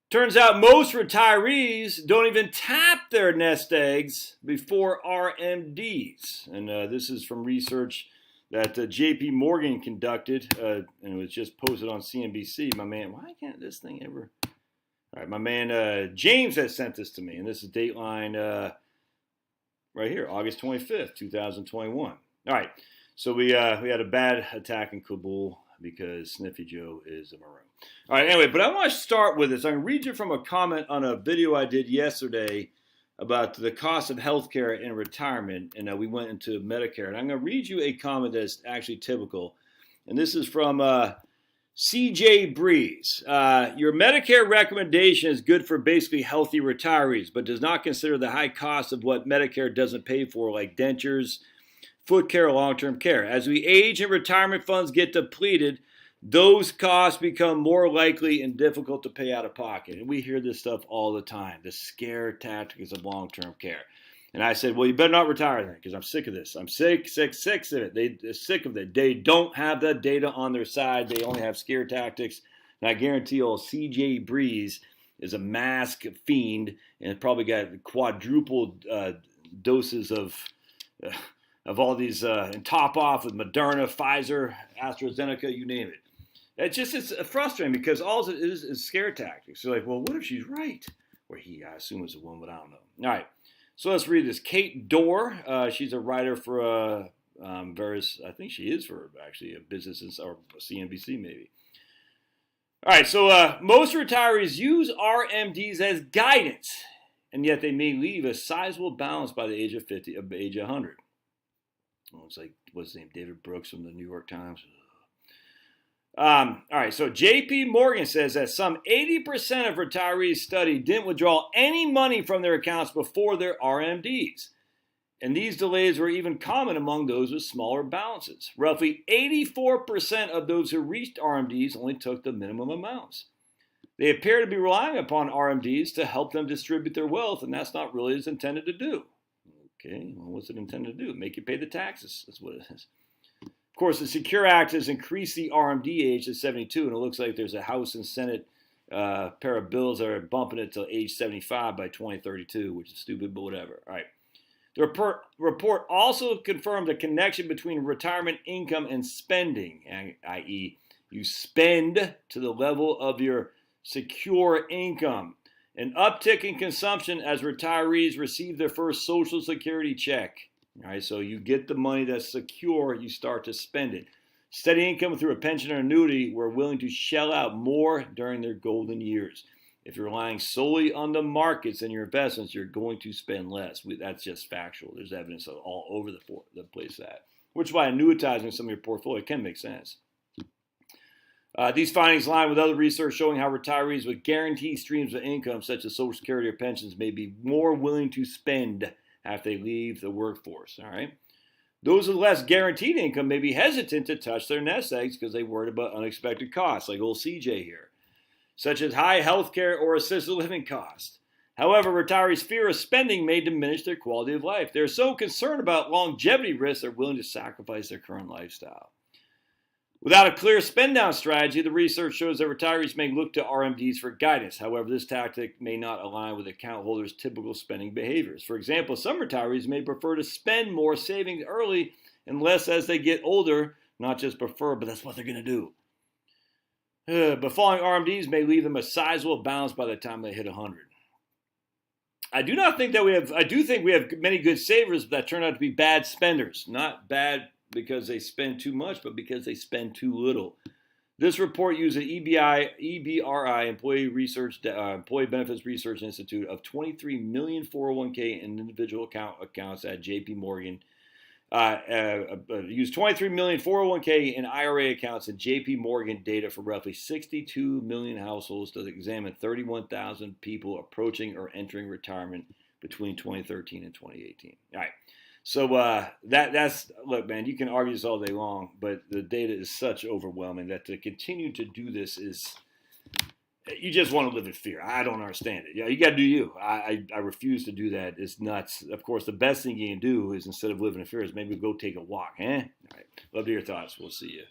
Turns out most retirees don't even tap their nest eggs before RMDs. And this is from research that JP Morgan conducted, and it was just posted on CNBC. My man, why can't this thing ever? All right, my man James has sent this to me, and this is Dateline right here, August 25th, 2021. All right, so we had a bad attack in Kabul because Sniffy Joe is a Maroon. All right, anyway, but I want to start with this. I'm going to read you from a comment on a video I did yesterday about the cost of healthcare in retirement, and we went into Medicare. And I'm going to read you a comment that's actually typical, and this is from CJ Breeze. Your Medicare recommendation is good for basically healthy retirees, but does not consider the high cost of what Medicare doesn't pay for, like dentures, foot care, long-term care. As we age and retirement funds get depleted, those costs become more likely and difficult to pay out of pocket. And we hear this stuff all the time, the scare tactics of long-term care. And I said, well, you better not retire then, because I'm sick of this. I'm sick of it. They're sick of it. They don't have the data on their side. They only have scare tactics. And I guarantee old CJ Breeze is a mask fiend and probably got quadruple doses of all these, and top off with Moderna, Pfizer, AstraZeneca, you name it. It's frustrating because all it is scare tactics. You're like, well, what if she's right? Or he, I assume it's a woman, but I don't know. All right, so let's read this. Kate Dorr, she's a writer for various, I think she is for actually a business or CNBC maybe. All right, so most retirees use RMDs as guidance, and yet they may leave a sizable balance by the age of 50, age 100. Looks like, what's his name, David Brooks from the New York Times. All right, so JP Morgan says that some 80% of retirees studied didn't withdraw any money from their accounts before their RMDs. And these delays were even common among those with smaller balances. Roughly 84% of those who reached RMDs only took the minimum amounts. They appear to be relying upon RMDs to help them distribute their wealth, and that's not really what it's intended to do. Okay, well, what's it intended to do? Make you pay the taxes. That's what it is. Of course, the Secure Act has increased the RMD age to 72, and it looks like there's a House and Senate pair of bills that are bumping it to age 75 by 2032, which is stupid, but whatever. All right. The report also confirmed a connection between retirement income and spending, i.e., you spend to the level of your secure income. An uptick in consumption as retirees receive their first Social Security check. All right, so you get the money that's secure, you start to spend it. Steady income through a pension or annuity, we're willing to shell out more during their golden years. If you're relying solely on the markets and your investments, you're going to spend less. That's just factual. There's evidence of all over the place that. Which is why annuitizing some of your portfolio can make sense. These findings align with other research showing how retirees with guaranteed streams of income, such as Social Security or pensions, may be more willing to spend after they leave the workforce. All right. Those with less guaranteed income may be hesitant to touch their nest eggs because they worried about unexpected costs, like old CJ here, such as high health care or assisted living costs. However, retirees' fear of spending may diminish their quality of life. They're so concerned about longevity risks, they're willing to sacrifice their current lifestyle. Without a clear spend-down strategy, the research shows that retirees may look to RMDs for guidance. However, this tactic may not align with account holders' typical spending behaviors. For example, some retirees may prefer to spend more savings early and less as they get older. Not just prefer, but that's what they're going to do. But following RMDs may leave them a sizable balance by the time they hit 100. I do think we have many good savers that turn out to be bad spenders. Not bad because they spend too much, but because they spend too little. This report used an EBRI, Employee Benefits Research Institute, of 23 million 401k and individual accounts at JP Morgan. Used 23 million 401k and IRA accounts and JP Morgan data for roughly 62 million households to examine 31,000 people approaching or entering retirement between 2013 and 2018. All right. So that's look, man, you can argue this all day long, but the data is such overwhelming that to continue to do this is, you just want to live in fear. I don't understand it. Yeah, you got to do you. I refuse to do that. It's nuts. Of course, the best thing you can do is, instead of living in fear, is maybe go take a walk. All right. Love to hear your thoughts. We'll see you.